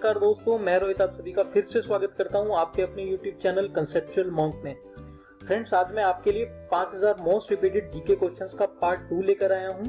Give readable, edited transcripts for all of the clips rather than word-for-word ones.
नमस्कार दोस्तों, मैं रोहित आप सभी का फिर से स्वागत करता हूं आपके अपने YouTube चैनल कंसेप्चुअल मॉन्क में। फ्रेंड्स, आज मैं आपके लिए 5000 मोस्ट रिपीटेड जीके क्वेश्चंस का पार्ट 2 लेकर आया हूं।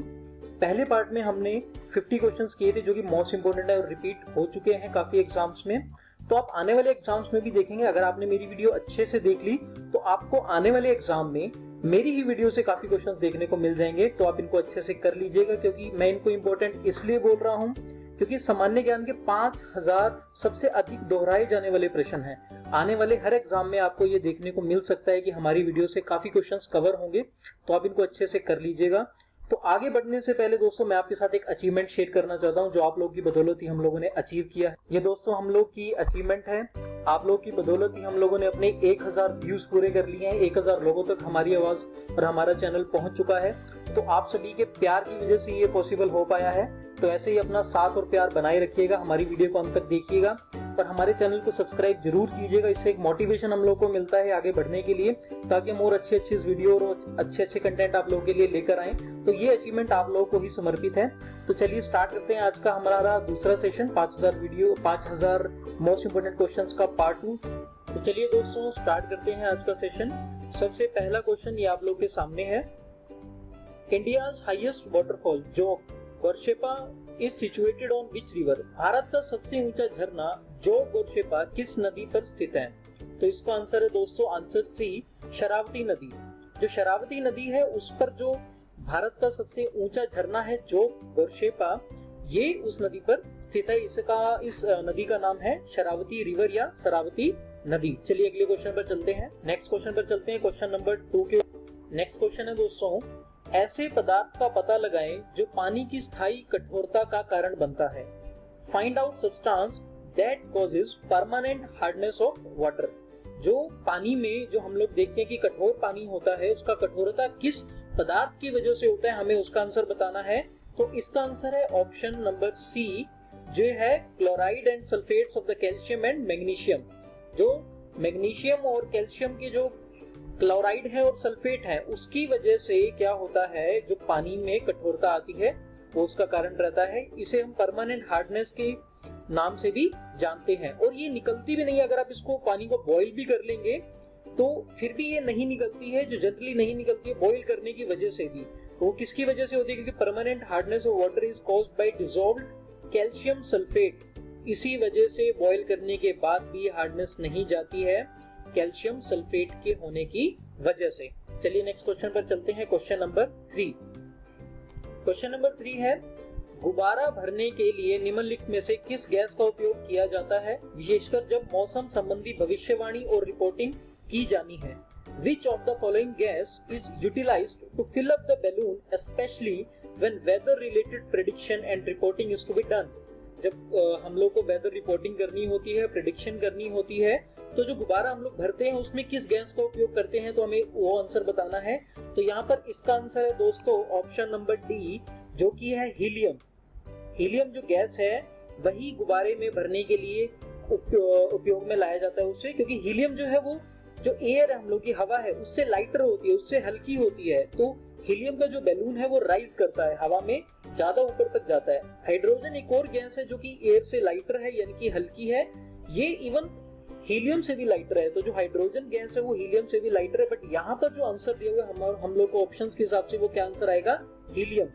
पहले पार्ट में हमने 50 क्वेश्चंस किए थे जो कि मोस्ट इंपोर्टेंट है और रिपीट हो चुके हैं काफी एग्जाम्स में। तो आप आने वाले एग्जाम्स में भी देखेंगे। अगर आपने मेरी वीडियो अच्छे से देख ली तो आपको आने वाले एग्जाम में मेरी ही वीडियो से काफी क्वेश्चंस देखने को मिल जाएंगे। तो आप इनको अच्छे से कर लीजिएगा, क्योंकि मैं इनको इंपॉर्टेंट इसलिए बोल रहा हूं क्योंकि सामान्य ज्ञान के 5000 सबसे अधिक दोहराए जाने वाले प्रश्न हैं। आने वाले हर एग्जाम में आपको ये देखने को मिल सकता है कि हमारी वीडियो से काफी क्वेश्चंस कवर होंगे। तो आप इनको अच्छे से कर लीजिएगा। तो आगे बढ़ने से पहले दोस्तों, मैं आपके साथ एक अचीवमेंट शेयर करना चाहता हूं जो आप लोगों की बदौलत ही हम लोगों ने अचीव किया है। ये दोस्तों हम लोग की अचीवमेंट है। आप लोग की बदौलत ही हम लोगों ने अपने 1000 व्यूज पूरे कर लिए हैं। 1000 लोगों तक हमारी आवाज और हमारा चैनल पहुंच चुका है। तो आप सभी के प्यार की वजह से ये पॉसिबल हो पाया है। तो ऐसे ही अपना साथ और प्यार बनाए रखिएगा, हमारी वीडियो को अंत तक देखिएगा और हमारे चैनल को सब्सक्राइब जरूर कीजिएगा। इससे एक मोटिवेशन हम लोग को मिलता है आगे बढ़ने के लिए, ताकि हम और अच्छे वीडियो और अच्छे कंटेंट आप लोगों के लिए लेकर आए। तो ये अचीवमेंट आप लोगों को ही समर्पित है। तो चलिए स्टार्ट करते हैं आज का हमारा दूसरा सेशन, 5000 मोस्ट इंपोर्टेंट क्वेश्चंस का पार्ट 2। तो चलिए दोस्तों स्टार्ट करते हैं आज का सेशन। सबसे पहला क्वेश्चन ये आप लोग के सामने है। India's highest waterfall Jog Gersoppa is situated on which river? Bharat का सबसे ऊंचा झरना जोग गोरशेपा किस नदी पर स्थित है? तो इसका आंसर है दोस्तों, आंसर सी, शरावती नदी। जो शरावती नदी है उस पर जो भारत का सबसे ऊंचा झरना है जोग गोरशेपा, ये उस नदी पर स्थित है। इस नदी का नाम है शरावती रिवर या शरावती नदी। चलिए अगले क्वेश्चन पर चलते हैं। नेक्स्ट क्वेश्चन पर चलते हैं, क्वेश्चन नंबर 2 के। नेक्स्ट क्वेश्चन है दोस्तों, ऐसे पदार्थ का पता लगाएं जो पानी की स्थायी कठोरता का कारण बनता है। Find out substance that causes permanent hardness of water. जो पानी में जो हम लोग देखते हैं कि कठोर पानी होता है, उसका कठोरता किस पदार्थ की वजह से होता है, हमें उसका आंसर बताना है। तो इसका आंसर है ऑप्शन नंबर सी, जो है chloride and sulphates of the calcium and magnesium. जो मैग्नीशियम और कैल्शियम की जो क्लोराइड है और सल्फेट है, उसकी वजह से क्या होता है, जो पानी में कठोरता आती है वो उसका कारण रहता है। इसे हम परमानेंट हार्डनेस के नाम से भी जानते हैं। और ये निकलती भी नहीं है। अगर आप इसको पानी को बॉईल भी कर लेंगे तो फिर भी ये नहीं निकलती है। जो जनरली नहीं निकलती है बॉईल करने की वजह से भी, वो किसकी वजह से होती है? क्योंकि permanent hardness of water is caused by dissolved calcium sulphate. इसी वजह से बॉईल करने के बाद भी हार्डनेस नहीं जाती है, कैल्शियम सल्फेट के होने की वजह से। चलिए नेक्स्ट क्वेश्चन पर चलते हैं, क्वेश्चन नंबर 3। क्वेश्चन नंबर 3 है, गुब्बारा भरने के लिए निम्नलिखित में से किस गैस का उपयोग किया जाता है, विशेषकर जब मौसम संबंधी भविष्यवाणी और रिपोर्टिंग की जानी है? Which of the following gas is utilized to fill up the balloon, especially when weather related prediction and reporting is to be done? जब हम लोग को वेदर रिपोर्टिंग करनी होती है, प्रेडिक्शन करनी होती है, तो जो गुब्बारा हम लोग भरते हैं उसमें किस गैस का उपयोग करते हैं, तो हमें वो आंसर बताना है। तो यहाँ पर इसका आंसर है दोस्तों ऑप्शन नंबर डी, जो कि है हीलियम। हीलियम जो गैस है वही गुब्बारे में भरने के लिए उपयोग में लाया जाता है उससे, क्योंकि हीलियम जो है वो जो एयर है, हम लोग की हवा है, उससे लाइटर होती है, उससे हल्की होती है। तो हीलियम का जो बैलून है वो राइज करता है, हवा में ज्यादा ऊपर तक जाता है। हाइड्रोजन एक और गैस है जो कि एयर से लाइटर है, यानी कि हल्की है। ये इवन हीलियम से भी लाइटर है। तो जो हाइड्रोजन गैस है वो हीलियम से भी लाइटर है। बट यहाँ पर जो आंसर दिया हुआ है हम लोग को ऑप्शंस के हिसाब से, वो क्या आंसर आएगा? हीलियम।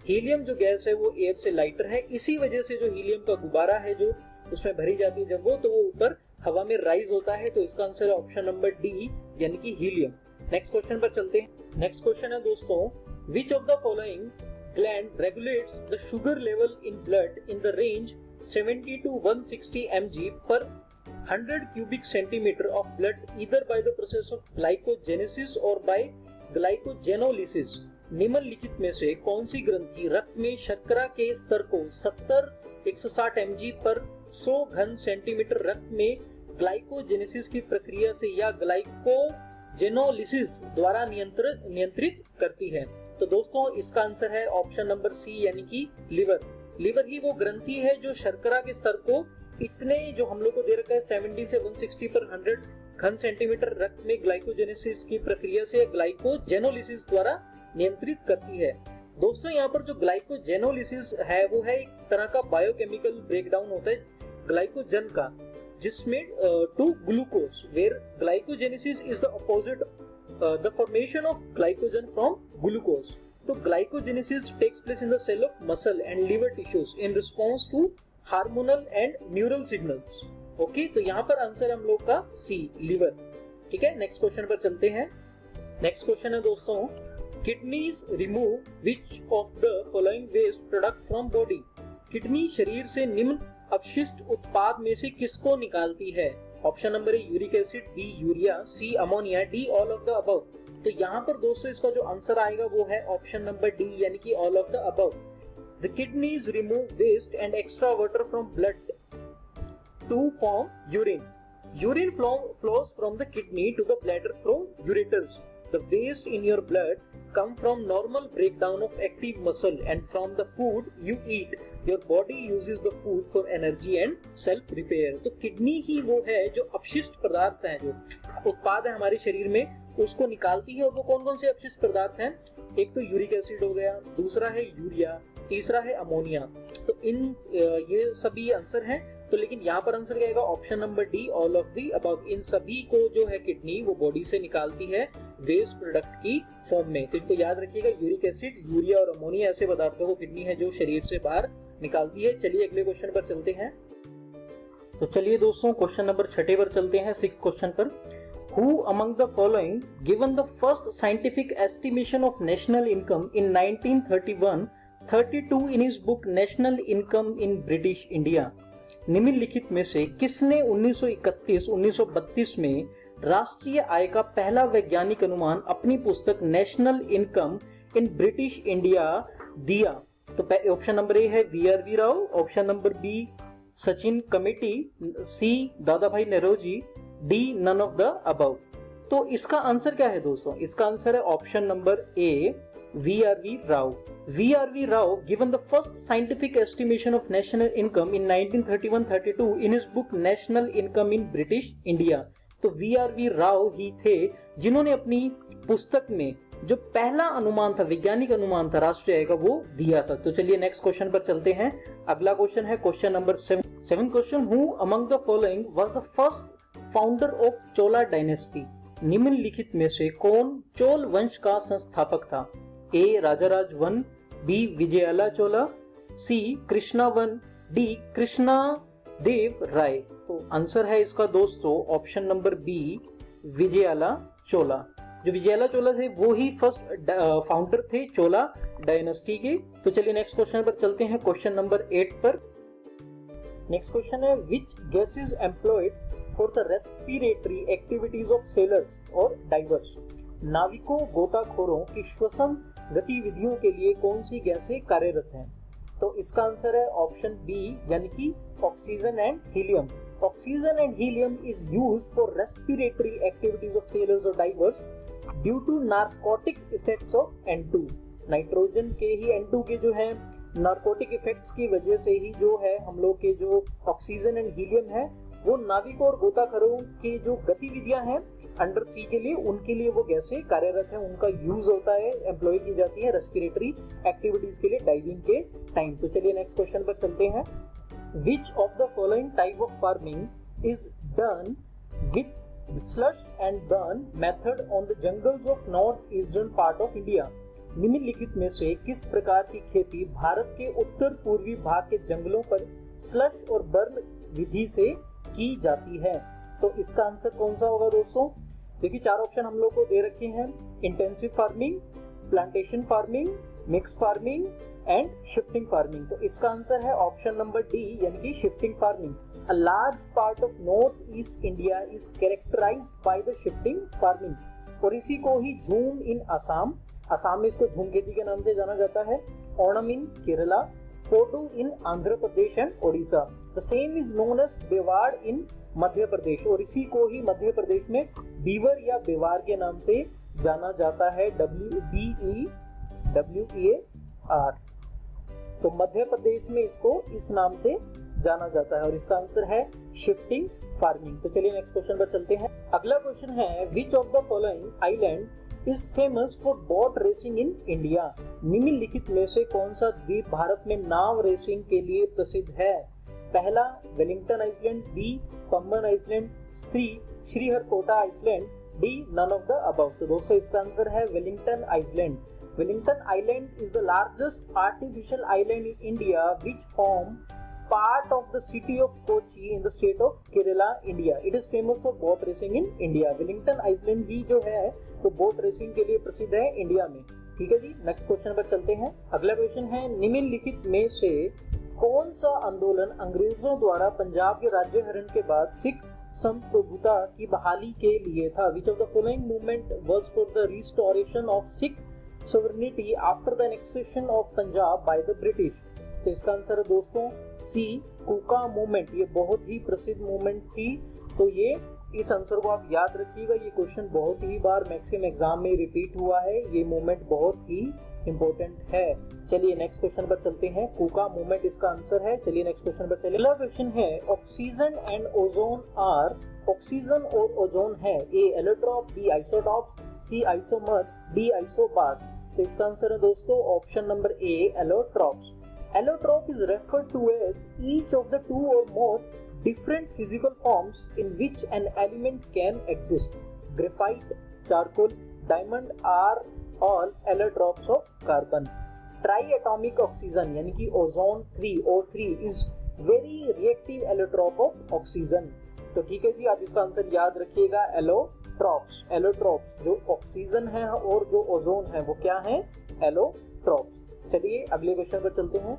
हीलियम जो गैस है वो एयर से लाइटर है। इसी वजह से जो हीलियम का गुब्बारा है जो उसमें भरी जाती है जब वो, तो वो ऊपर हवा में राइज होता है। तो इसका आंसर है ऑप्शन नंबर डी, यानी कि हीलियम। नेक्स्ट क्वेश्चन पर चलते हैं। नेक्स्ट क्वेश्चन है दोस्तों, विच of the following gland regulates the sugar level in blood in the range 70 to 160 mg per 100 cubic centimeter of blood either by the process of glycogenesis or by glycogenolysis? निम्नलिखित में से कौन सी ग्रंथि रक्त में शर्करा के स्तर को 160 mg पर 100 घन सेंटीमीटर रक्त में ग्लाइकोजेनेसिस की प्रक्रिया से या ग्लाइकोजेनोलिसिस द्वारा नियंत्रित करती है? तो दोस्तों इसका आंसर है ऑप्शन नंबर सी, यानी कि लिवर। लिवर ही वो ग्रंथि है जो शर्करा के स्तर को इतने, जो हम लोग को दे रखा है 70 से 160 पर 100 घन सेंटीमीटर रक्त में ग्लाइकोजेनेसिस की प्रक्रिया से ग्लाइकोजेनोलिसिस द्वारा नियंत्रित करती है। दोस्तों यहाँ पर जो ग्लाइकोजेनोलिसिस है वो है एक तरह का बायोकेमिकल ब्रेकडाउन होता है ग्लाइकोजन का, जिसमें to glucose, where glycogenesis is the opposite the formation of glycogen from glucose. तो glycogenesis takes place in the cell of muscle and liver tissues in response to hormonal and neural signals. Okay, तो यहाँ पर answer हम लोग का सी, liver. ठीक है, next question पर चलते हैं। नेक्स्ट क्वेश्चन है दोस्तों, kidneys remove which of the following waste product from body. Kidney शरीर से निम्न अपशिष्ट उत्पाद में से किसको निकालती है? Option number A uric acid, B urea, C ammonia, D all of the above. तो यहाँ पर दोस्तों इसका जो आंसर आएगा वो है ऑप्शन नंबर डी, यानी कि all of the above. The kidneys remove waste and extra water from blood to form urine. Urine flows from the kidney to the bladder through ureters. The waste in your blood come from normal breakdown of active muscle and from the food you eat. Your body uses the food for energy and self repair. तो kidney ही वो है जो अपशिष्ट पदार्थ हैं, जो उत्पाद है हमारे शरीर में, उसको निकालती है। और वो कौन कौन से अपशिष्ट पदार्थ हैं? एक तो यूरिक एसिड हो गया, दूसरा है यूरिया, तीसरा है अमोनिया। तो इन ये सभी आंसर हैं। तो लेकिन यहाँ पर आंसर क्या आएगा? Option number D, all of the above. इन सभी को जो है किडनी वो बॉडी से निकालती है वेस्ट प्रोडक्ट की फॉर्म में। तो इनको याद रखिएगा, यूरिक एसिड, यूरिया और अमोनिया ऐसे पदार्थों को किडनी है जो शरीर से बाहर निकालती है। चलिए अगले क्वेश्चन पर चलते हैं। तो चलिए दोस्तों क्वेश्चन नंबर 6 पर चलते हैं, 6th क्वेश्चन पर। Who among the following given the first scientific estimation of national income in 1931-32 in his book National Income in British India? निम्नलिखित में से किसने 1931-1932 में राष्ट्रीय आय का पहला वैज्ञानिक अनुमान अपनी पुस्तक national income in British India दिया? तो ऑप्शन नंबर ए है V Rao, option number B Sachin committee, C Dadabhai Naoroji, D none of the above. तो इसका आंसर क्या है दोस्तों? इसका आंसर है option number A, V Rao. V Rao given the first scientific estimation of national income in 1931-32 in his book National Income in British India। तो we Rao ही थे जिन्होंने अपनी पुस्तक में जो पहला अनुमान था, वैज्ञानिक अनुमान था राष्ट्रीय आय का, वो दिया था। तो चलिए नेक्स्ट क्वेश्चन पर चलते हैं। अगला क्वेश्चन है question number 7 question, who among the following was the first founder of Chola dynasty? निम्नलिखित में से कौन चोल वंश का संस्थापक था? ए राजाराज वन, बी विजयाला चोला, सी कृष्णा वन, डी कृष्णा देव राय। तो आंसर है इसका दोस्तों ऑप्शन नंबर बी, विजयाला चोला। जो विजयाला चोला थे वो ही फर्स्ट फाउंडर थे चोला डायनेस्टी के। तो चलिए नेक्स्ट क्वेश्चन पर चलते हैं, क्वेश्चन नंबर 8 पर। नेक्स्ट क्वेश्चन है, which gas is employed for the respiratory activities of sailors और डाइवर्स? नाविकों गोताखोरों की श्वसन गतिविधियों के लिए कौन सी गैसें कार्यरत हैं? तो इसका आंसर है ऑप्शन बी, यानी कि oxygen and helium. Oxygen and helium is used for respiratory activities of sailors और divers due to narcotic effects of N2। Nitrogen के ही N2 के जो है नार्कोटिक इफेक्ट्स की वजह से ही जो है हम लोग के जो ऑक्सीजन एंड हीलियम है वो नाविकों और गोताखोरों की जो गतिविधियां हैं अंडर सी के लिए, उनके लिए वो गैसें कार्यरत है, उनका यूज होता है, एम्प्लॉय की जाती है रेस्पिरेटरी एक्टिविटीज के लिए डाइविंग के टाइम। तो चलिए नेक्स्ट क्वेश्चन पर चलते हैं। Which of the following type of farming is done with slash and burn method on the jungles of north eastern part of India? निम्नलिखित में से किस प्रकार की खेती भारत के उत्तर पूर्वी भाग के जंगलों पर स्लश और बर्न विधि से की जाती है? तो इसका आंसर कौन सा होगा दोस्तों? देखिए 4 ऑप्शन हम लोग को दे रखे हैं, intensive farming, plantation farming, mix farming and shifting farming. तो इसका आंसर है ऑप्शन नंबर डी, यानी कि shifting farming. A large part of north east India is characterized by the shifting farming. और इसी को ही झूम इन असम में इसको झूम खेती के नाम से जाना जाता है, Onam in Kerala, Kodu in Andhra Pradesh and Odisha. The same is known as Bewad in Madhya Pradesh, और इसी को ही मध्य प्रदेश में बीवर या बेवार के नाम से जाना जाता है, WEWEAR। तो मध्य प्रदेश में इसको इस नाम से जाना जाता है और इसका आंसर है शिफ्टिंग फार्मिंग। तो चलिए नेक्स्ट क्वेश्चन पर चलते हैं। अगला क्वेश्चन है, विच of the following island is famous for boat racing in India? निम्नलिखित में से कौन सा द्वीप भारत में नाव रेसिंग के लिए प्रसिद्ध है? पहला Wellington Iceland, B Pamban Iceland, C Sriharikota Iceland, D none of the above. तो दोस्तों इसका आंसर है Wellington Iceland. Wellington island is the largest artificial island in India which form part of the city of Kochi in the state of Kerala, India. It is famous for boat racing in India. Wellington Iceland भी जो है वो boat racing के लिए प्रसिद्ध है India में। ठीक है जी, नेक्स्ट क्वेश्चन पर चलते हैं। अगला क्वेश्चन है, निम्नलिखित में से कौन सा आंदोलन अंग्रेजों द्वारा पंजाब के राज्यहरण के बाद सिख संप्रभुता की बहाली के लिए था? विच of the following movement was for the restoration of Sikh sovereignty after the annexation of Punjab by the British? तो इसका आंसर है दोस्तों सी कूका मूवमेंट। ये बहुत ही प्रसिद्ध मूवमेंट थी। तो ये इस आंसर को आप याद रखिएगा, ये क्वेश्चन बहुत ही बार मैक्सिमम एग्जाम में रिपीट हुआ है। ये मूवमेंट बहुत ही इंपॉर्टेंट है। चलिए नेक्स्ट क्वेश्चन पर चलते हैं। कूका मूवमेंट इसका आंसर है। चलिए नेक्स्ट क्वेश्चन पर चलिए। अगला क्वेश्चन है, oxygen and ozone are, oxygen और ओजोन है A allotrope, B isotope, C isomers, D isobar. तो इसका आंसर है दोस्तों option number A allotropes. Allotrope is referred to as each of the two or more different physical forms in which an element can exist. Graphite, charcoal, diamond are all allotropes of carbon. Triatomic oxygen यानी कि ozone 3 O3 is very reactive allotrope of oxygen. तो ठीक है जी, आप इसका answer याद रखिएगा allotropes. Allotropes जो ऑक्सीजन है और जो ओजोन है वो क्या है? एलोट्रॉप्स। चलिए अगले क्वेश्चन पर चलते हैं।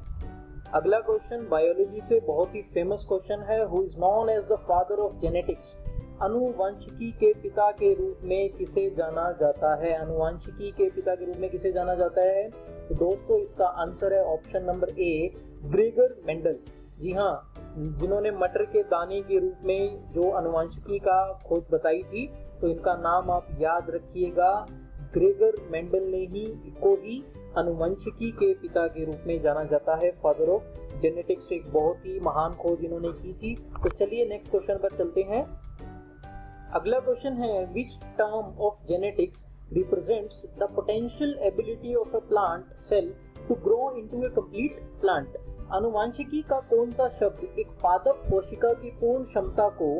अगला क्वेश्चन बायोलॉजी से बहुत ही फेमस क्वेश्चन है। Who is known as the father of genetics? आनुवंशिकी के पिता के रूप में किसे जाना जाता है? आनुवंशिकी के पिता के रूप में किसे जाना जाता है? तो दोस्तों इसका आंसर है option number A Gregor Mendel. जी हाँ, जिन्होंने मटर के दाने के रूप में जो आनुवंशिकी का खोज बताई थी, तो इनका नाम आप याद रखिएगा। ग्रेगर मेंडल ने ही आनुवंशिकी के पिता के रूप में जाना जाता है। फादर ऑफ जेनेटिक्स एक बहुत ही महान खोज इन्होंने की थी। तो चलिए नेक्स्ट क्वेश्चन पर चलते हैं। अगला क्वेश्चन है, which term of genetics represents the potential ability of a plant cell to grow into a complete plant? आनुवंशिकी का कौन सा शब्द एक पादप कोशिका की पूर्ण क्षमता को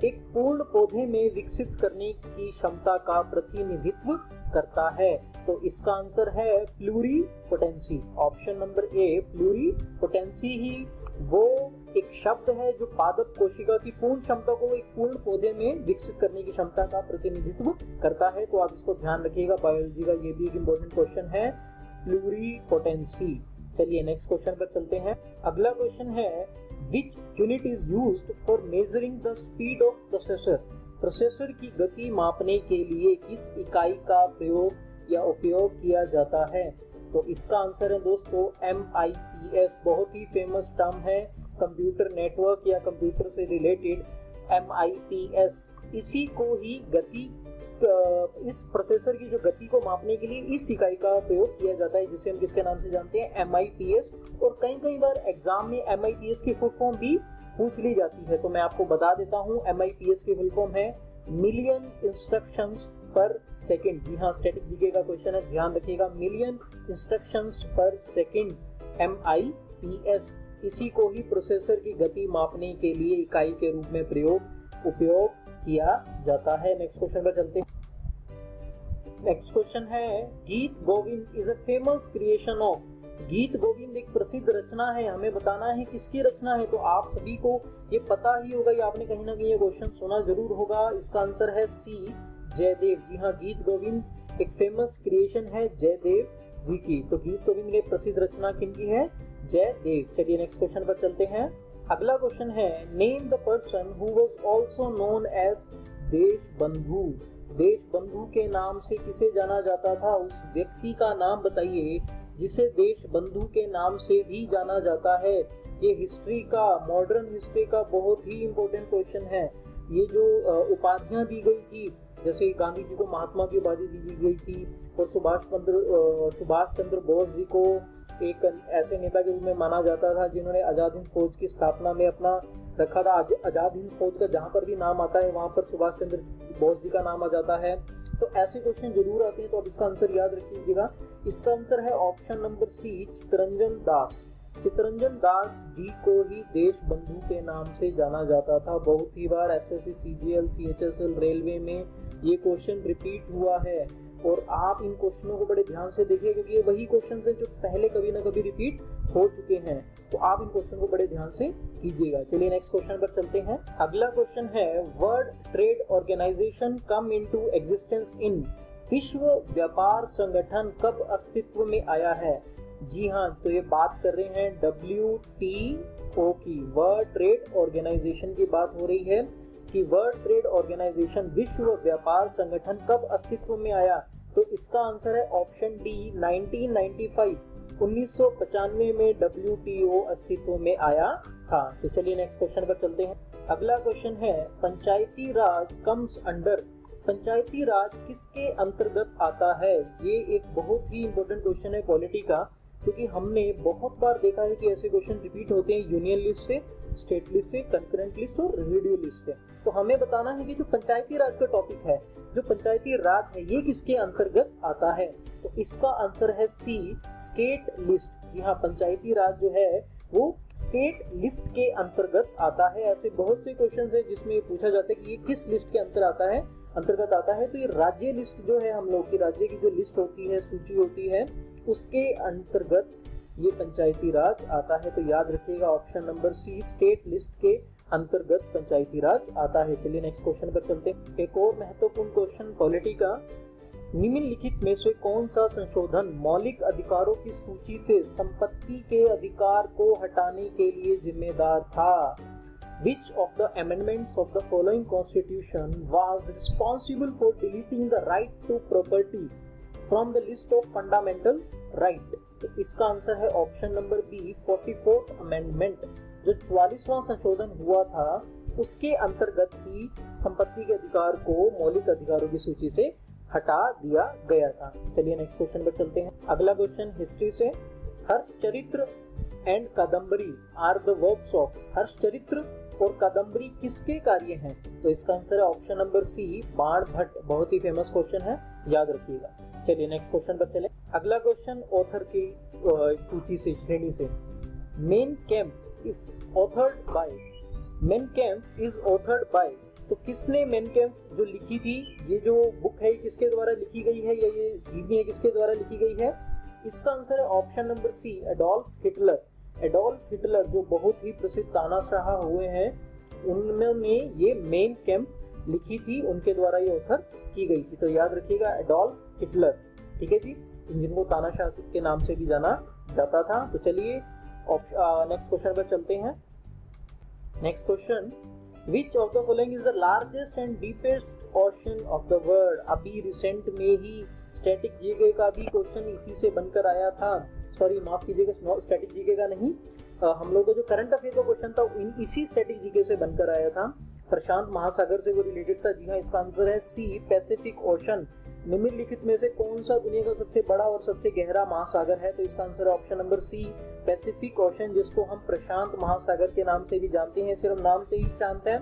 एक पूर्ण पौधे में विकसित करने की क्षमता का प्रतिनिधित्व करता है? तो इसका आंसर है प्लूरीपोटेंसी। ऑप्शन नंबर ए प्लूरीपोटेंसी ही वो एक शब्द है जो पादप कोशिका की पूर्ण क्षमता को एक पूर्ण पौधे में विकसित करने की क्षमता का प्रतिनिधित्व करता है। तो आप इसको ध्यान रखिएगा, बायोलॉजी का ये भी एक इम्पोर्टेंट क्वेश्चन है, प्लूरीपोटेंसी। चलिए नेक्स्ट क्वेश्चन पर चलते हैं। अगला क्वेश्चन है, which unit is used for measuring the speed of processor? Processor की गति मापने के लिए किस इकाई का प्रयोग या उपयोग किया जाता है? तो इसका आंसर है दोस्तों MIPS। बहुत ही फेमस टर्म है कंप्यूटर नेटवर्क या कंप्यूटर से रिलेटेड MIPS। इसी को ही गति, इस प्रोसेसर की जो गति को मापने के लिए इस इकाई का प्रयोग किया जाता है, जिसे हम किसके नाम से जानते हैं? MIPS। और कई बार एग्जाम में MIPS की फुल फॉर्म भी पूछ ली जाती है, तो मैं आपको बता देता हूँ। MIPS की फुल फॉर्म है मिलियन इंस्ट्रक्शंस पर सेकंड। जी हाँ, स्टैटिक जीके का क्वेश्चन है, ध्यान रखिएगा। मिलियन इंस्ट्रक्शंस पर सेकंड MIPS। इसी को ही प्रोसेसर की गति मापने के लिए इकाई के रूप में उपयोग किया जाता है। नेक्स्ट क्वेश्चन पर चलते हैं। नेक्स्ट क्वेश्चन है, गीत Govind is a famous creation of? गीत गोविंद एक प्रसिद्ध रचना है, हमें बताना है किसकी रचना है। तो आप सभी को ये पता ही होगा, ये आपने कहीं ना कहीं ये क्वेश्चन सुना जरूर होगा। इसका आंसर है सी जयदेव। जी हाँ, गीत गोविंद एक फेमस क्रिएशन है जयदेव जी की। तो गीत गोविंद की प्रसिद्ध रचना किनकी है? जयदेव। चलिए नेक्स्ट क्वेश्चन पर चलते हैं। अगला क्वेश्चन है, name the person who was also known as Deshbandhu. Deshbandhu के नाम से किसे जाना जाता था? उस व्यक्ति का नाम बताइए जिसे देशबंधु के नाम से भी जाना जाता है। ये हिस्ट्री का, मॉडर्न हिस्ट्री का बहुत ही इंपॉर्टेंट क्वेश्चन है। ये जो उपाधियां दी गई थी, जैसे गांधी जी को महात्मा की उपाधि दी गई थी, और सुभाष चंद्र बोस जी को एक ऐसे नेता के रूप में माना जाता था जिन्होंने आजाद हिंद फौज की स्थापना में अपना रखा था। आजाद हिंद फौज का जहां पर भी नाम आता है वहां पर सुभाष चंद्र बोस जी का नाम आ जाता है। तो ऐसे क्वेश्चन जरूर आते हैं, तो आप इसका आंसर याद रखिएगा। इसका आंसर है ऑप्शन नंबर सी चित्तरंजन दास। चित्तरंजन दास जी को ही देश बंधु के नाम से जाना जाता था। बहुत ही बार एसएससी, सीजीएल, सीएचएसएल, रेलवे में ये क्वेश्चन रिपीट हुआ है और आप इन क्वेश्चनों को बड़े ध्यान से देखिए क्योंकि ये वही क्वेश्चन है जो पहले कभी ना कभी रिपीट हो चुके हैं, तो आप इन क्वेश्चन को बड़े ध्यान से कीजिएगा। चलिए नेक्स्ट क्वेश्चन पर चलते हैं। अगला क्वेश्चन है world trade organization come into existence in, विश्व व्यापार संगठन कब अस्तित्व में आया है? जी हाँ, तो ये बात कर रहे हैं WTO की, वर्ल्ड ट्रेड ऑर्गेनाइजेशन की बात हो रही है कि वर्ल्ड ट्रेड ऑर्गेनाइजेशन विश्व व्यापार संगठन कब अस्तित्व में आया? तो इसका आंसर है ऑप्शन डी 1995, 1995 में WTO अस्तित्व में आया था। तो चलिए नेक्स्ट क्वेश्चन पर चलते हैं। अगला क्वेश्चन है पंचायती राज कम्स अंडर, पंचायती राज किसके अंतर्गत आता है? ये एक बहुत ही इंपॉर्टेंट क्वेश्चन है पॉलिटी का, क्योंकि हमने बहुत बार देखा है कि ऐसे क्वेश्चन रिपीट होते हैं यूनियन लिस्ट से, स्टेट लिस्ट से, कंकरेंट लिस्ट और रेजिडुअल लिस्ट से। तो हमें बताना है कि जो पंचायती राज का टॉपिक है, जो पंचायती राज है, ये किसके अंतर्गत आता है? तो इसका आंसर है सी, स्टेट लिस्ट। जी हाँ, पंचायती राज जो है वो स्टेट लिस्ट के अंतर्गत आता है। ऐसे बहुत से क्वेश्चन है जिसमें पूछा जाता है कि ये किस लिस्ट के अंतर्गत आता है। तो ये राज्य लिस्ट जो है, हम लोग की राज्य की जो लिस्ट होती है, सूची होती है, उसके अंतर्गत ये पंचायती राज आता है। तो याद रखिएगा option number C, state list के अंतर्गत पंचायती राज आता है। चलिए नेक्स्ट क्वेश्चन पर चलते हैं। एक और महत्वपूर्ण क्वेश्चन पॉलिटी का, निम्नलिखित में से कौन सा संशोधन मौलिक अधिकारों की सूची से संपत्ति के अधिकार को हटाने के लिए जिम्मेदार था? Which of the amendments of the following constitution was responsible for deleting the right to property from the list of fundamental right? तो इसका आंसर है option number B, 44th amendment. जो 44वां संशोधन हुआ था उसके अंतर्गत ही संपत्ति के अधिकार को मौलिक अधिकारों की सूची से हटा दिया गया था। चलिए नेक्स्ट क्वेश्चन पर चलते हैं। अगला क्वेश्चन हिस्ट्री से, Harshcharitra and Kadambari are the works of, Harshcharitra और कादम्बरी किसके कार्य हैं? तो इसका आंसर है ऑप्शन नंबर सी, बाण भट्ट। बहुत ही फेमस क्वेश्चन है, याद रखिएगा। चलिए नेक्स्ट क्वेश्चन पर चले। अगला क्वेश्चन ऑथर की सूची से, श्रेणी से, main camp is authored bye, main camp is authored bye, तो किसने मेन कैंप जो लिखी थी, ये जो बुक है किसके द्वारा लिखी गई है, या ये जीवनी है किसके द्वारा लिखी गई है? इसका आंसर है option number C, Adolf Hitler. Adolf Hitler जो बहुत ही प्रसिद्ध तानाशाह हुए हैं, उन्होंने ये मेन कैंप लिखी थी, उनके द्वारा ये ऑथर की गई थी। तो याद रखिएगा एडोल्फ हिटलर, ठीक है जी, जिनको तानाशाह के नाम से भी जाना जाता था। तो चलिए नेक्स्ट क्वेश्चन पर चलते हैं। Next question, Which of the following is the largest and deepest ocean of the world? अभी रिसेंट में ही स्टैटिक जीके का भी क्वेश्चन इसी से बनकर आया था, सॉरी माफ कीजिएगा, स्टैटिक जीके का नहीं, हम लोग का जो करंट अफेयर का क्वेश्चन था इसी स्टैटिक जीके से बनकर आया था, प्रशांत महासागर से वो रिलेटेड था। जी हाँ, इसका आंसर है सी, पैसिफिक ओशन। निम्नलिखित में से कौन सा दुनिया का सबसे बड़ा और सबसे गहरा महासागर है? तो इसका आंसर है option number C, Pacific Ocean, जिसको हम प्रशांत महासागर के नाम से भी जानते हैं, सिर्फ नाम से ही शांत है।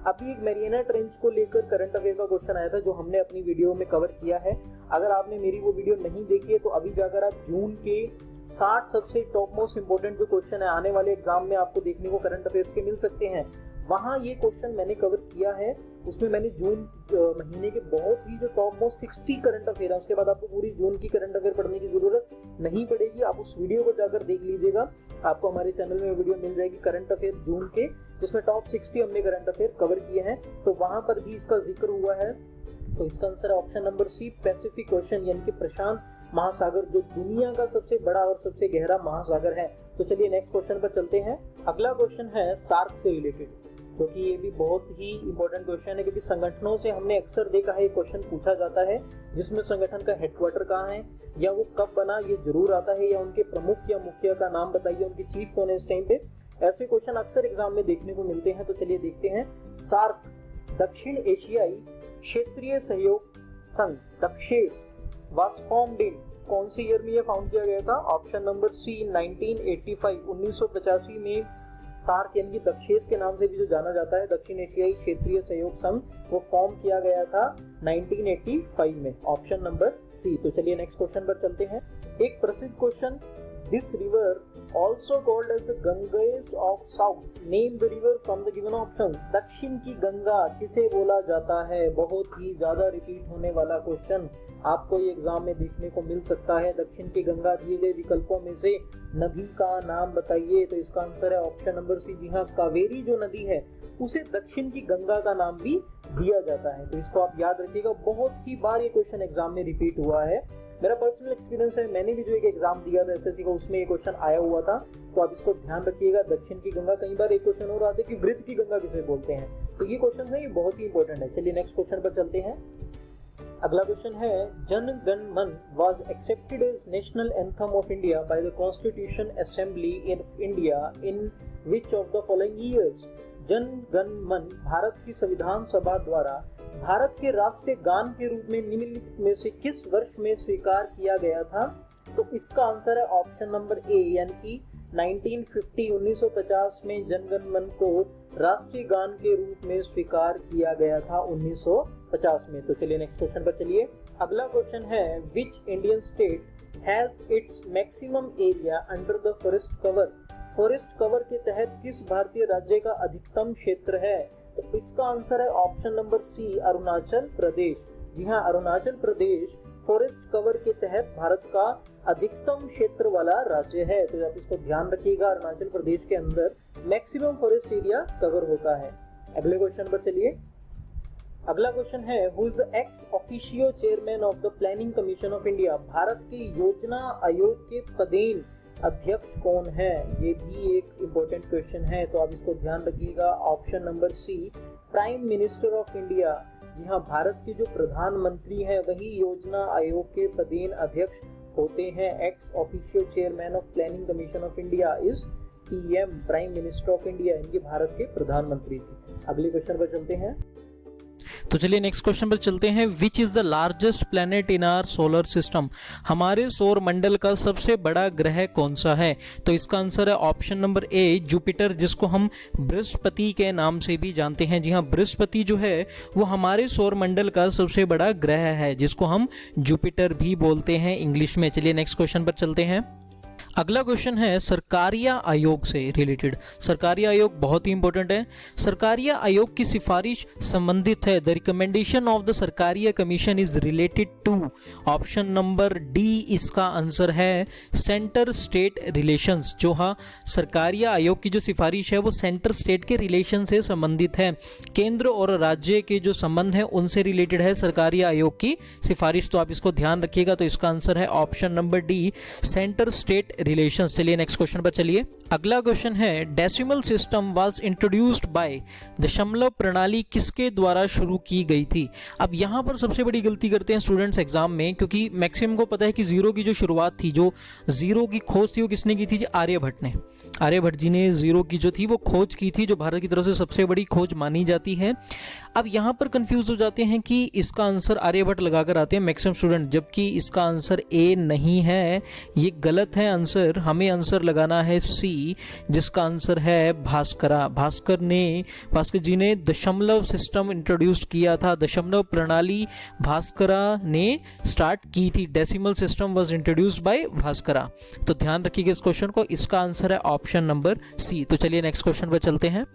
अभी एक मैरियाना ट्रेंच को लेकर करंट अफेयर का क्वेश्चन आया था जो हमने अपनी वीडियो में कवर किया है। अगर आपने मेरी वो वीडियो नहीं देखी है तो अभी जाकर आप जून के 60 सबसे टॉप मोस्ट इंपोर्टेंट जो क्वेश्चन है आने वाले एग्जाम में आपको देखने को करंट अफेयर्स के मिल सकते हैं, वहाँ ये क्वेश्चन मैंने कवर किया है। उसमें मैंने जून महीने के बहुत ही जो टॉप मोस्ट 60 करंट अफेयर है, उसके बाद आपको पूरी जून की करंट अफेयर पढ़ने की जरूरत नहीं पड़ेगी। आप उस वीडियो को जाकर देख लीजिएगा, आपको हमारे चैनल में वीडियो मिल जाएगी करंट अफेयर जून के, जिसमें टॉप 60 हमने करंट अफेयर कवर किए हैं, तो वहां पर भी इसका जिक्र हुआ है। तो इसका आंसर है option number C, Pacific Ocean, यानी कि प्रशांत महासागर, जो दुनिया का सबसे बड़ा और सबसे गहरा महासागर है। तो चलिए नेक्स्ट क्वेश्चन पर चलते हैं। अगला क्वेश्चन है सार्क से रिलेटेड, क्योंकि ये भी बहुत ही इंपॉर्टेंट क्वेश्चन है, क्योंकि संगठनों से हमने अक्सर देखा है क्वेश्चन पूछा जाता है जिसमें संगठन का हेडक्वार्टर कहाँ है, या वो कब बना, ये जरूर आता है, या उनके प्रमुख या मुखिया का नाम बताइए, उनके चीफ कौन है इस टाइम पे। ऐसे क्वेश्चन अक्सर एग्जाम में देखने को मिलते हैं। तो चलिए देखते हैं। सार्क, दक्षिण एशियाई क्षेत्रीय सहयोग संघ, दक्षेस, वाज फॉर्म्ड इन, कौन से ईयर में ये फाउंड किया गया था? ऑप्शन नंबर सी, 1985, 1985 में सार्क यानी कि दक्षेस के नाम से भी जो जाना जाता है, दक्षिण एशियाई क्षेत्रीय सहयोग संघ, वो फॉर्म किया गया था 1985 में, ऑप्शन नंबर सी। तो चलिए नेक्स्ट क्वेश्चन पर चलते हैं। एक प्रसिद्ध question This river, also called as the Ganges of South, name the river from the given options. दक्षिण की गंगा किसे बोला जाता है? बहुत ही ज्यादा रिपीट होने वाला क्वेश्चन आपको ये एग्जाम में देखने को मिल सकता है। दक्षिण की गंगा दिए गए विकल्पों में से नदी का नाम बताइए, तो इसका आंसर है ऑप्शन नंबर सी। जी हाँ, कावेरी जो नदी है उसे दक्षिण की गंगा का नाम भी दिया जाता है, तो इसको आप याद रखिएगा। बहुत ही बार ये क्वेश्चन एग्जाम में रिपीट हुआ है। मेरा पर्सनल एक्सपीरियंस है, मैंने भी जो एक एग्जाम दिया था एसएससी का, उसमें ये क्वेश्चन आया हुआ था, तो आप इसको ध्यान रखिएगा। दक्षिण की गंगा, कई बार एक क्वेश्चन और आता है कि वृत्त की गंगा किसे बोलते हैं, तो ये क्वेश्चन है, ये बहुत ही इंपॉर्टेंट है। चलिए नेक्स्ट क्वेश्चन पर चलते हैं। अगला क्वेश्चन है, Jana Gana Mana was accepted as national anthem of India by the constitution assembly in India in which of the following years? Jana Gana मन भारत की संविधान सभा द्वारा भारत के राष्ट्रीय गान के रूप में निम्नलिखित में से किस वर्ष में स्वीकार किया गया था? तो इसका आंसर है ऑप्शन नंबर ए, यानी कि 1950 में जन गण मन को राष्ट्रीय गान के रूप में स्वीकार किया गया था 1950 में। तो चलिए नेक्स्ट क्वेश्चन पर चलिए। अगला क्वेश्चन है, which Indian state has its maximum area under the forest cover? Forest cover के तहत किस भारतीय राज्य का अधिकतम क्षेत्र है? तो इसका आंसर है ऑप्शन नंबर सी, अरुणाचल प्रदेश। जी हाँ, अरुणाचल प्रदेश फॉरेस्ट कवर के तहत भारत का अधिकतम क्षेत्र वाला राज्य है, तो आप इसको ध्यान रखिएगा। अरुणाचल प्रदेश के अंदर मैक्सिमम फॉरेस्ट एरिया कवर होता है। अगले क्वेश्चन पर चलिए। अगला क्वेश्चन है, who is the ex officio chairman of the planning commission of India? Bharat के योजना आयोग के पदेन अध्यक्ष कौन है? ये भी एक इम्पोर्टेंट क्वेश्चन है, तो आप इसको ध्यान रखिएगा। Option number C, prime minister of India. जी हाँ, भारत के जो प्रधानमंत्री हैं वही योजना आयोग के पदेन अध्यक्ष होते हैं। Ex officio chairman of planning commission of India is PM, prime minister of India, इनके भारत के प्रधानमंत्री थे। अगले क्वेश्चन पर चलते हैं। तो चलिए नेक्स्ट क्वेश्चन पर चलते हैं। Which is the largest planet in our solar system? हमारे सौर मंडल का सबसे बड़ा ग्रह कौन सा है? तो इसका आंसर है ऑप्शन नंबर ए, जुपिटर, जिसको हम बृहस्पति के नाम से भी जानते हैं। जी हाँ, बृहस्पति जो है वो हमारे सौर मंडल का सबसे बड़ा ग्रह है, जिसको हम जुपिटर भी बोलते हैं इंग्लिश में। चलिए नेक्स्ट क्वेश्चन पर चलते हैं। अगला क्वेश्चन है सरकारिया आयोग से रिलेटेड। सरकारिया आयोग बहुत ही इंपॉर्टेंट है। सरकारिया आयोग की सिफारिश संबंधित है, the recommendation of the Sarkaria commission is related to. Option number D इसका आंसर है सेंटर स्टेट रिलेशंस। जो हाँ, सरकारिया आयोग की जो सिफारिश है वो सेंटर स्टेट के रिलेशन से संबंधित है, केंद्र और राज्य के जो संबंध है उनसे रिलेटेड है सरकारिया आयोग की सिफारिश, तो आप इसको ध्यान रखिएगा। तो इसका आंसर है option number D, centre state relations. चलिए नेक्स्ट क्वेश्चन पर चलिए। अगला क्वेश्चन है, decimal system was introduced by, दशमलव प्रणाली किसके द्वारा शुरू की गई थी? अब यहाँ पर सबसे बड़ी गलती करते हैं स्टूडेंट्स एग्जाम में, क्योंकि मैक्सिमम को पता है कि जीरो की जो शुरुआत थी, जो जीरो की खोज थी वो किसने की थी? आर्यभट्ट ने। आर्यभट्ट जी ने जीरो की जो थी वो खोज की थी, जो भारत की तरफ से सबसे बड़ी खोज मानी जाती है। अब यहाँ पर कंफ्यूज हो जाते हैं कि इसका आंसर आर्यभट्ट लगाकर आते हैं मैक्सिमम स्टूडेंट, जबकि इसका आंसर ए नहीं है, ये गलत है आंसर। हमें आंसर लगाना है सी, जिसका आंसर है भास्करा। भास्कर जी ने दशमलव सिस्टम इंट्रोड्यूस किया था, दशमलव प्रणाली भास्करा ने स्टार्ट की थी। Decimal system was introduced by Bhaskara. तो ध्यान रखिएगा इस क्वेश्चन को, इसका आंसर है ऑप्शन नंबर सी। तो चलिए नेक्स्ट क्वेश्चन पर चलते हैं।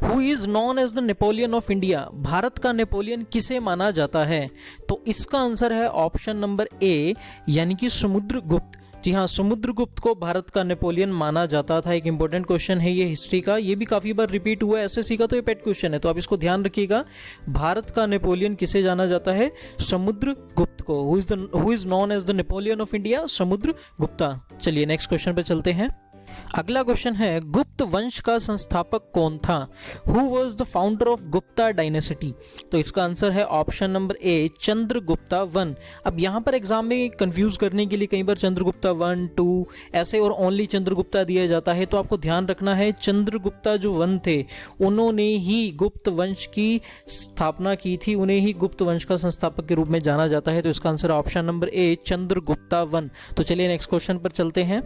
Who is known as the Napoleon of India? भारत का नेपोलियन किसे माना जाता है? तो इसका आंसर है ऑप्शन नंबर ए, यानी कि समुद्रगुप्त। जी हाँ, समुद्रगुप्त को भारत का नेपोलियन माना जाता था। एक इंपॉर्टेंट क्वेश्चन है ये हिस्ट्री का, ये भी काफी बार रिपीट हुआ है एसएससी का, तो ये पेट क्वेश्चन है, तो आप इसको ध्यान रखिएगा। भारत का नेपोलियन किसे जाना जाता है? समुद्रगुप्त को। Who is known as the Napoleon of India? Samudragupta. चलिए नेक्स्ट क्वेश्चन पे चलते हैं। अगला क्वेश्चन है, गुप्त वंश का संस्थापक कौन था? Who was the founder of Gupta dynasty? तो इसका आंसर है ऑप्शन नंबर ए, चंद्रगुप्ता वन। अब यहाँ पर एग्जाम में कंफ्यूज करने के लिए कई बार चंद्रगुप्ता 1, 2 ऐसे और ओनली चंद्रगुप्ता दिया जाता है, तो आपको ध्यान रखना है चंद्रगुप्ता जो वन थे उन्होंने ही गुप्त वंश की स्थापना की थी, उन्हें ही गुप्त वंश का संस्थापक के रूप में जाना जाता है। तो इसका आंसर ऑप्शन नंबर ए, चंद्रगुप्ता वन। तो चलिए नेक्स्ट क्वेश्चन पर चलते हैं।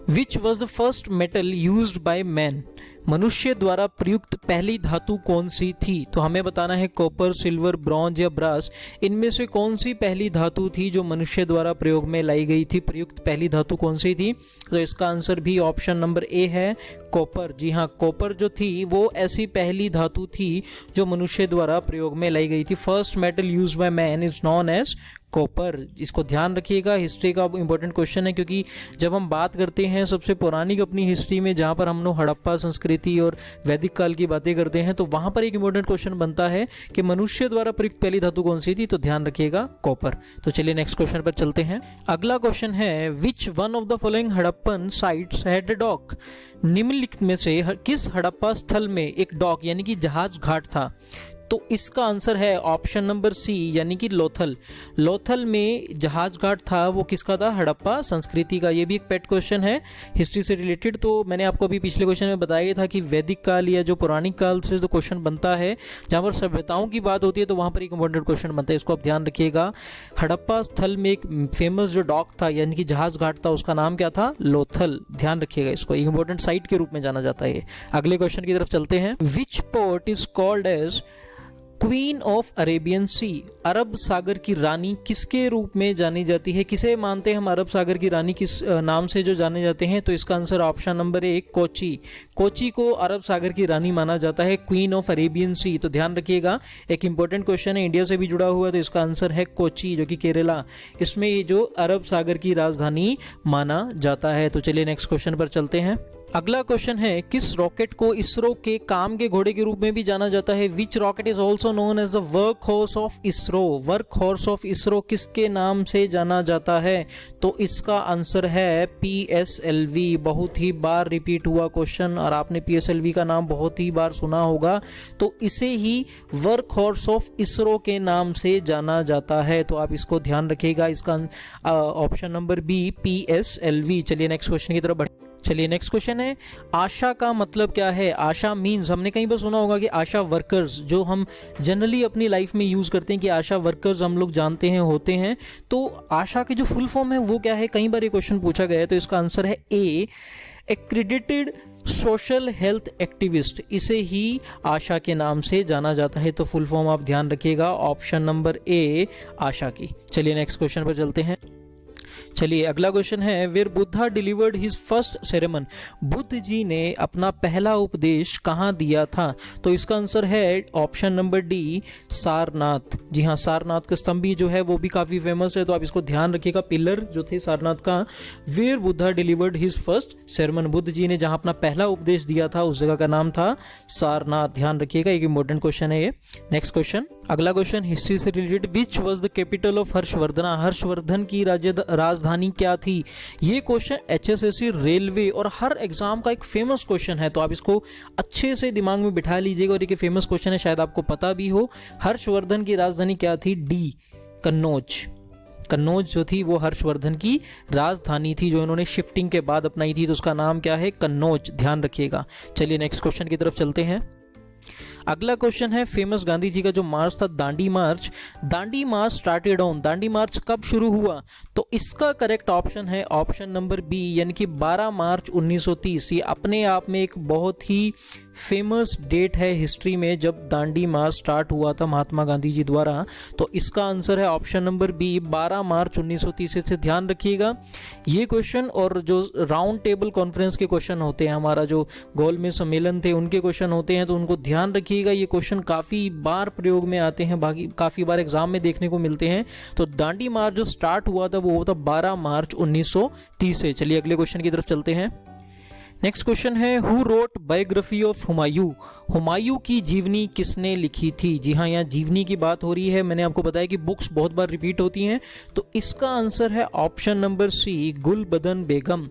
Which was the first metal used by man? मनुष्य द्वारा प्रयुक्त पहली धातु कौन सी थी? तो हमें बताना है कॉपर, सिल्वर, ब्रॉन्ज या ब्रास, इनमें से कौन सी पहली धातु थी जो मनुष्य द्वारा प्रयोग में लाई गई थी? प्रयुक्त पहली धातु कौन सी थी? तो इसका आंसर भी ऑप्शन नंबर ए है, कॉपर। जी हाँ, कॉपर जो थी वो ऐसी पहली धातु थी जो मनुष्य द्वारा प्रयोग में लाई गई थी। First metal use by man is known as copper. इसको ध्यान रखिएगा, हिस्ट्री का इंपॉर्टेंट क्वेश्चन है, क्योंकि जब हम बात करते हैं सबसे पौराणिक अपनी हिस्ट्री में, जहाँ पर हम लोग हड़प्पा संस्कृति और वैदिक काल की बातें करते हैं, तो वहाँ पर एक इंपॉर्टेंट क्वेश्चन बनता है कि मनुष्य द्वारा प्रयुक्त पहली धातु कौन सी थी? तो ध्यान रखिएगा, कॉपर। तो चलिए नेक्स्ट क्वेश्चन पर चलते हैं। अगला क्वेश्चन है, which one of the following Harappan sites had a dock? निम्नलिखित में से किस हड़प्पा स्थल में एक डॉक यानी कि जहाज घाट था? तो इसका आंसर है ऑप्शन नंबर सी यानी कि लोथल। लोथल में जहाज घाट था वो किसका था? हड़प्पा संस्कृति का। ये भी एक पेट क्वेश्चन है हिस्ट्री से रिलेटेड। तो मैंने आपको अभी पिछले क्वेश्चन में बताया था कि वैदिक काल या जो पौराणिक काल से जो क्वेश्चन बनता है, जहाँ पर सभ्यताओं की बात होती है, तो वहाँ पर एक इंपॉर्टेंट क्वेश्चन बनता है, इसको आप ध्यान रखिएगा। हड़प्पा स्थल में एक फेमस जो डॉक था यानी कि जहाज घाट था, उसका नाम क्या था? लोथल। ध्यान रखिएगा, इसको एक इंपॉर्टेंट साइट के रूप में जाना जाता है। अगले क्वेश्चन की तरफ चलते हैं। Which port is called as queen of Arabian sea? अरब सागर की रानी किसके रूप में जानी जाती है? किसे मानते हैं हम अरब सागर की रानी, किस नाम से जो जाने जाते हैं? तो इसका आंसर ऑप्शन नंबर ए, कोची। कोची को अरब सागर की रानी माना जाता है, क्वीन ऑफ अरेबियन सी। तो ध्यान रखिएगा, एक इंपॉर्टेंट क्वेश्चन है, इंडिया से भी जुड़ा हुआ है, तो इसका आंसर है कोची, जो कि केरला। इसमें ये जो अरब सागर की राजधानी माना जाता है। तो चलिए नेक्स्ट क्वेश्चन पर चलते हैं। अगला क्वेश्चन है, किस रॉकेट को इसरो के काम के घोड़े के रूप में भी जाना जाता है? Which rocket is also known as the workhorse of ISRO? Workhorse of ISRO किसके नाम से जाना जाता है? तो इसका आंसर है PSLV। बहुत ही बार रिपीट हुआ क्वेश्चन और आपने PSLV का नाम बहुत ही बार सुना होगा, तो इसे ही वर्क हॉर्स ऑफ इसरो के नाम से जाना जाता है। तो आप इसको ध्यान रखिएगा, इसका ऑप्शन नंबर बी, PSLV। चलिए नेक्स्ट क्वेश्चन की तरफ बढ़। चलिए नेक्स्ट क्वेश्चन है, आशा का मतलब क्या है? आशा मीन्स, हमने कहीं पर सुना होगा कि आशा वर्कर्स, जो हम जनरली अपनी लाइफ में यूज करते हैं कि आशा वर्कर्स हम लोग जानते हैं होते हैं, तो आशा की जो फुल फॉर्म है वो क्या है? कई बार ये क्वेश्चन पूछा गया है। तो इसका आंसर है ए, एक्रेडिटेड सोशल हेल्थ एक्टिविस्ट। इसे ही आशा के नाम से जाना जाता है। तो फुल फॉर्म आप ध्यान रखिएगा, ऑप्शन नंबर ए, आशा की। चलिए नेक्स्ट क्वेश्चन पर चलते हैं। चलिए अगला क्वेश्चन है, where Buddha delivered his first sermon? Buddha ji ने अपना पहला उपदेश कहाँ दिया था? तो इसका आंसर है ऑप्शन नंबर डी, सारनाथ। जी हाँ, सारनाथ का स्तंभ भी जो है वो भी काफी फेमस है, तो आप इसको ध्यान रखिएगा, पिलर जो थे सारनाथ का। Where Buddha delivered his first sermon? Buddha ji ने जहाँ अपना पहला उपदेश दिया था उस जगह का नाम था सारनाथ। ध्यान रखिएगा, एक इंपॉर्टेंट क्वेश्चन है ये। नेक्स्ट क्वेश्चन, अगला क्वेश्चन हिस्ट्री से related, which was the capital of Harshvardhan? Harshvardhan की राजधानी क्या थी? ये क्वेश्चन HSSC, रेलवे और हर एग्जाम का एक फेमस क्वेश्चन है, तो आप इसको अच्छे से दिमाग में बिठा लीजिएगा। और ये फेमस क्वेश्चन है, शायद आपको पता भी हो। हर्षवर्धन की राजधानी क्या थी? डी, कन्नौज। कन्नौज जो थी वो हर्षवर्धन की राजधानी थी, जो इन्होंने शिफ्टिंग के बाद अपनाई थी, तो उसका नाम क्या है? कन्नौज। ध्यान रखिएगा। चलिए नेक्स्ट क्वेश्चन की तरफ चलते हैं। अगला क्वेश्चन है, फेमस गांधी जी का जो मार्च था, दांडी मार्च। दांडी मार्च स्टार्टेड ऑन, दांडी मार्च कब शुरू हुआ? तो इसका करेक्ट ऑप्शन है ऑप्शन नंबर बी, यानी कि 12 मार्च 1930। ये अपने आप में एक बहुत ही फेमस डेट है हिस्ट्री में, जब दांडी मार्च स्टार्ट हुआ था महात्मा गांधी जी द्वारा। तो इसका आंसर है ऑप्शन नंबर बी, 12 मार्च 1930 से ध्यान रखिएगा। ये क्वेश्चन और जो राउंड टेबल कॉन्फ्रेंस के क्वेश्चन होते हैं, हमारा जो गोल में सम्मेलन थे उनके क्वेश्चन होते हैं, तो उनको ध्यान रखिएगा। ये क्वेश्चन काफ़ी बार प्रयोग में आते हैं, बाकी काफ़ी बार एग्जाम में देखने को मिलते हैं। तो दांडी मार्च जो स्टार्ट हुआ था वो हुआ था 12 मार्च 1930 से। चलिए अगले क्वेश्चन की तरफ चलते हैं। नेक्स्ट क्वेश्चन है, who wrote biography of Humayun? Humayun की जीवनी किसने लिखी थी? जी हाँ, यहाँ जीवनी की बात हो रही है। मैंने आपको बताया कि बुक्स बहुत बार रिपीट होती हैं, तो इसका आंसर है ऑप्शन नंबर सी, गुलबदन बेगम।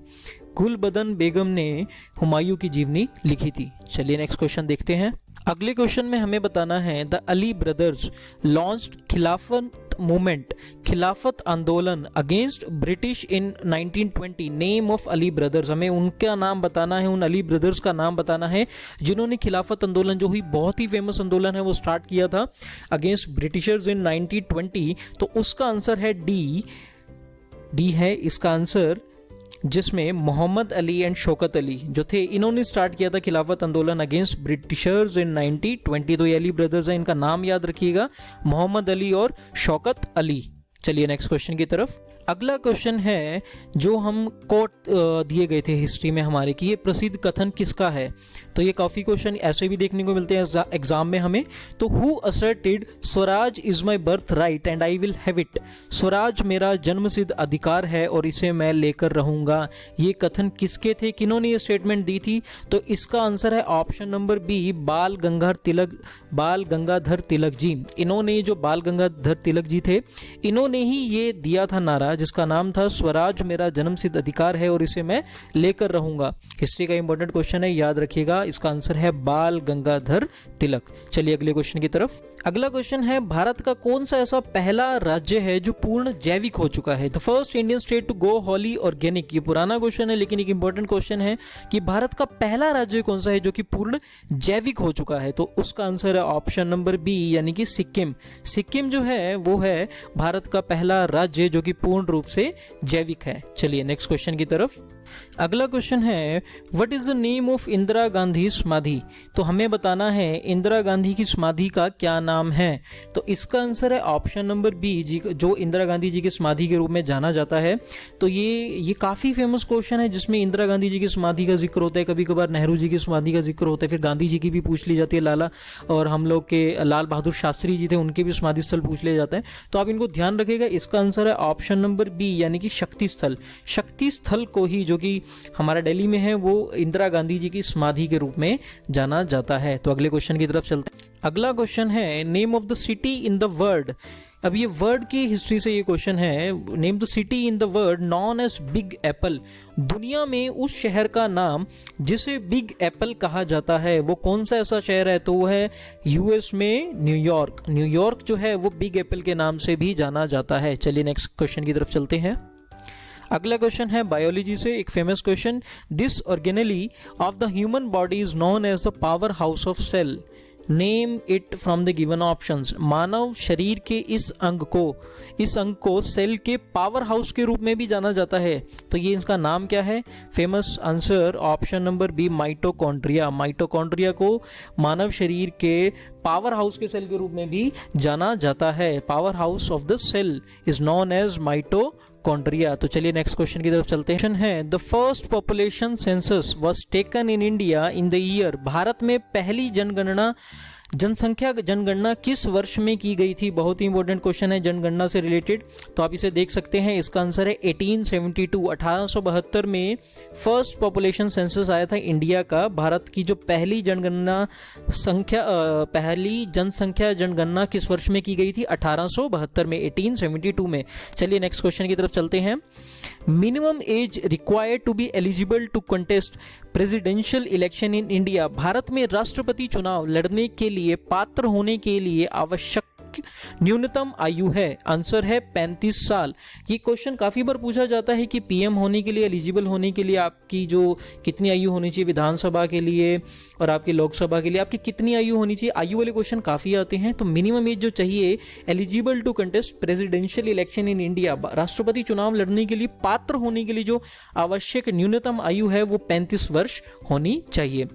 गुलबदन बेगम ने हुमायूं की जीवनी लिखी थी। चलिए नेक्स्ट क्वेश्चन देखते हैं। अगले क्वेश्चन में हमें बताना है, द अली ब्रदर्स लॉन्च्ड खिलाफत मूवमेंट, खिलाफत आंदोलन against British in 1920। Name of Ali brothers, हमें उनका नाम बताना है, उन अली ब्रदर्स का नाम बताना है जिन्होंने खिलाफत आंदोलन, जो हुई बहुत ही फेमस आंदोलन है, वो स्टार्ट किया था अगेंस्ट ब्रिटिशर्स इन 1920। तो उसका आंसर है डी, डी है इसका आंसर। जिसमें मोहम्मद अली एंड शौकत अली जो थे, इन्होंने स्टार्ट किया था खिलाफत आंदोलन अगेंस्ट ब्रिटिशर्स इन 1920। तो ये अली ब्रदर्स हैं, इनका नाम याद रखिएगा, मोहम्मद अली और शौकत अली। चलिए नेक्स्ट क्वेश्चन की तरफ। अगला क्वेश्चन है जो हम कोट दिए गए थे हिस्ट्री में हमारे कि ये प्रसिद्ध कथन किसका है। तो ये काफ़ी क्वेश्चन ऐसे भी देखने को मिलते हैं एग्जाम में हमें। तो who asserted Swaraj is my birth right and I will have it. Swaraj मेरा जन्मसिद्ध अधिकार है और इसे मैं लेकर रहूंगा। ये कथन किसके थे, किन्होंने ये स्टेटमेंट दी थी? तो इसका आंसर है ऑप्शन नंबर बी, बाल गंगाधर तिलक जी। इन्होंने, जो बाल गंगाधर तिलक जी थे, इन्होंने ही ये दिया था नारा जिसका नाम था स्वराज मेरा जन्मसिद्ध अधिकार है और इसे मैं लेकर रहूंगा। हिस्ट्री का इंपॉर्टेंट क्वेश्चन है, याद रखिएगा। इसका आंसर है बाल गंगाधर तिलक। चलिए अगले क्वेश्चन की तरफ। अगला क्वेश्चन है भारत का कौन सा ऐसा पहला राज्य है जो पूर्ण जैविक हो चुका है। The first Indian state to go wholly organic. ये पुराना क्वेश्चन है लेकिन एक इंपॉर्टेंट क्वेश्चन है कि भारत का पहला राज्य कौन सा है जो कि पूर्ण जैविक हो चुका है। तो उसका आंसर है ऑप्शन नंबर बी, यानी कि सिक्किम। सिक्किम जो है वो है भारत का पहला राज्य जो कि पूर्ण रूप से जैविक है। चलिए नेक्स्ट क्वेश्चन की तरफ। अगला क्वेश्चन है what is the name of Indira Gandhi समाधि। तो हमें बताना है इंदिरा गांधी की समाधि का क्या नाम है। तो इसका आंसर है ऑप्शन नंबर बी, जी, जो इंदिरा गांधी जी की समाधि के रूप में जाना जाता है। तो ये काफ़ी फेमस क्वेश्चन है जिसमें इंदिरा गांधी जी की समाधि का जिक्र होता है, कभी कभार नेहरू जी की समाधि का जिक्र होता है, फिर गांधी जी की भी पूछ ली जाती है, लाला और हम लोग के लाल बहादुर शास्त्री जी थे उनके भी समाधि स्थल पूछ लिया जाता है। तो आप इनको ध्यान रखिएगा। इसका आंसर है ऑप्शन नंबर बी, यानी कि शक्ति स्थल। शक्ति स्थल को ही, जो कि हमारा दिल्ली में है, वो इंदिरा गांधी जी की समाधि के रूप में जाना जाता है। तो अगले क्वेश्चन की तरफ चलते हैं। अगला क्वेश्चन है name of the city in the world. अब ये वर्ड की हिस्ट्री से ये क्वेश्चन है, name the city in the world known as Big Apple. दुनिया में उस शहर का नाम जिसे बिग एप्पल कहा जाता है वो कौन सा ऐसा शहर है। तो वो है यूएस में न्यूयॉर्क। न्यूयॉर्क जो है वो बिग एप्पल के नाम से भी जाना जाता है। चलिए नेक्स्ट क्वेश्चन की तरफ चलते हैं। अगला क्वेश्चन है बायोलॉजी से एक famous question, this organelle of the human body is known as the power house of cell, name it from the given options. मानव शरीर के इस अंग को सेल के पावर हाउस के रूप में भी जाना जाता है। तो ये इसका नाम क्या है? Famous answer option number B, mitochondria. Mitochondria को मानव शरीर के पावर हाउस के सेल के रूप में भी जाना जाता है। Power house of the cell is known as mitochondria. तो चलिए नेक्स्ट क्वेश्चन की तरफ चलते हैं। है the first population census was taken in India in the year. भारत में पहली जनसंख्या जनगणना किस वर्ष में की गई थी? बहुत ही इंपॉर्टेंट क्वेश्चन है जनगणना से रिलेटेड। तो आप इसे देख सकते हैं। इसका आंसर है 1872। 1872 में फर्स्ट पॉपुलेशन सेंसस आया था इंडिया का। भारत की जो पहली जनसंख्या जनगणना किस वर्ष में की गई थी? 1872 में, 1872 में। चलिए नेक्स्ट क्वेश्चन की तरफ चलते हैं। Minimum age required to be eligible to contest presidential election in India. भारत में राष्ट्रपति चुनाव लड़ने के लिए पात्र होने के लिए आवश्यक न्यूनतम आयु है। आंसर है 35 साल। ये क्वेश्चन काफी बार पूछा जाता है कि पीएम होने के लिए, एलिजिबल होने के लिए आपकी जो कितनी आयु होनी चाहिए विधानसभा के लिए और आपकी लोकसभा के लिए, आपकी कितनी आयु होनी चाहिए। आयु वाले क्वेश्चन काफी आते हैं। तो मिनिमम एज जो चाहिए eligible to contest presidential election in India, राष्ट्रपति चुनाव लड़ने के लिए पात्र होने के लिए जो आवश्यक न्यूनतम आयु है वो 35 वर्ष होनी चाहिए।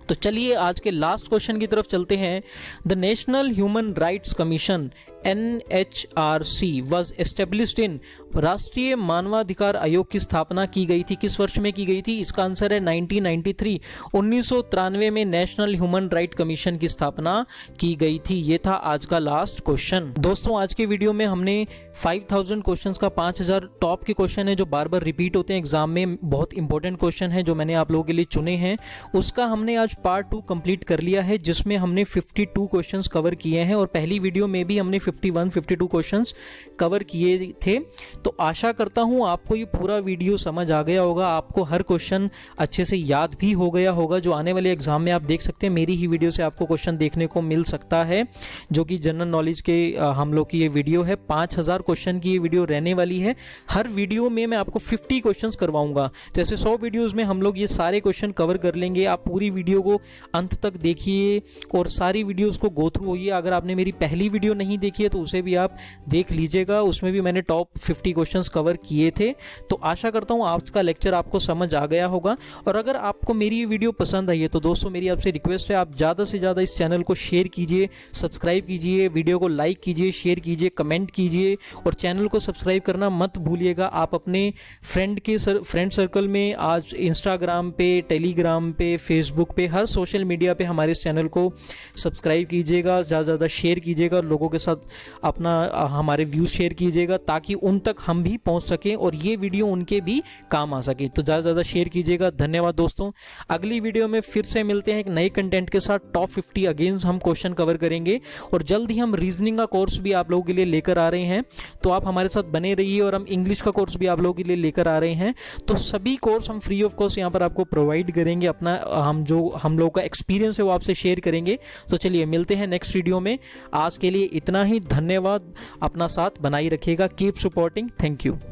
तो चलिए आज के लास्ट क्वेश्चन की तरफ चलते हैं। The national human rights commission NHRC was established in, राष्ट्रीय मानवाधिकार आयोग की स्थापना की गई थी किस वर्ष में की गई थी? इसका आंसर है 1993। 1993 में नेशनल ह्यूमन राइट कमीशन की स्थापना की गई थी। ये था आज का लास्ट क्वेश्चन। दोस्तों आज के वीडियो में हमने 5000 क्वेश्चंस का 5000 टॉप के क्वेश्चन है जो बार बार रिपीट होते हैं एग्जाम में, बहुत इंपॉर्टेंट क्वेश्चन है जो मैंने आप लोगों के लिए चुने हैं, उसका हमने आज पार्ट 2 कंप्लीट कर लिया है जिसमें हमने 52 क्वेश्चंस कवर किए हैं और पहली वीडियो में भी हमने 51-52 क्वेश्चंस कवर किए थे। तो आशा करता हूं आपको ये पूरा वीडियो समझ आ गया होगा, आपको हर क्वेश्चन अच्छे से याद भी हो गया होगा। जो आने वाले एग्जाम में आप देख सकते हैं मेरी ही वीडियो से आपको क्वेश्चन देखने को मिल सकता है जो कि जनरल नॉलेज के हम लोग की ये वीडियो है। 5000 क्वेश्चन की ये वीडियो रहने वाली है। हर वीडियो में मैं आपको 50 क्वेश्चन करवाऊंगा। तो ऐसे 100 वीडियोज में हम लोग ये सारे क्वेश्चन कवर कर लेंगे। आप पूरी वीडियो को अंत तक देखिए और सारी वीडियोज को गो थ्रू होइए। अगर आपने मेरी पहली वीडियो नहीं देखी देखी है तो उसे भी आप देख लीजिएगा, उसमें भी मैंने टॉप 50 क्वेश्चंस कवर किए थे। तो आशा करता हूँ आज का लेक्चर आपको समझ आ गया होगा। और अगर आपको मेरी ये वीडियो पसंद आई है तो दोस्तों मेरी आपसे रिक्वेस्ट है, आप ज़्यादा से ज़्यादा इस चैनल को शेयर कीजिए, सब्सक्राइब कीजिए, वीडियो को लाइक कीजिए, शेयर कीजिए, कमेंट कीजिए और चैनल को सब्सक्राइब करना मत भूलिएगा। आप अपने फ्रेंड सर्कल में आज इंस्टाग्राम पे, टेलीग्राम पे, फेसबुक पे, हर सोशल मीडिया पे हमारे इस चैनल को सब्सक्राइब कीजिएगा, ज़्यादा से ज़्यादा शेयर कीजिएगा, लोगों के साथ अपना हमारे व्यूज़ शेयर कीजिएगा ताकि उन तक हम भी पहुंच सकें और ये वीडियो उनके भी काम आ सके। तो ज़्यादा से ज़्यादा शेयर कीजिएगा। धन्यवाद दोस्तों। अगली वीडियो में फिर से मिलते हैं एक नए कंटेंट के साथ। टॉप 50 अगेन हम क्वेश्चन कवर करेंगे और जल्द ही हम रीजनिंग का कोर्स भी आप लोगों के लिए लेकर आ रहे हैं, तो आप हमारे साथ बने रहिए। और हम इंग्लिश का कोर्स भी आप लोगों के लिए लेकर आ रहे हैं, तो सभी कोर्स हम फ्री ऑफ कॉस्ट यहाँ पर आपको प्रोवाइड करेंगे। अपना हम लोगों का एक्सपीरियंस है वो आपसे शेयर करेंगे। तो चलिए मिलते हैं नेक्स्ट वीडियो में। आज के लिए इतना ही। धन्यवाद। अपना साथ बनाए रखिएगा। Keep supporting. Thank you.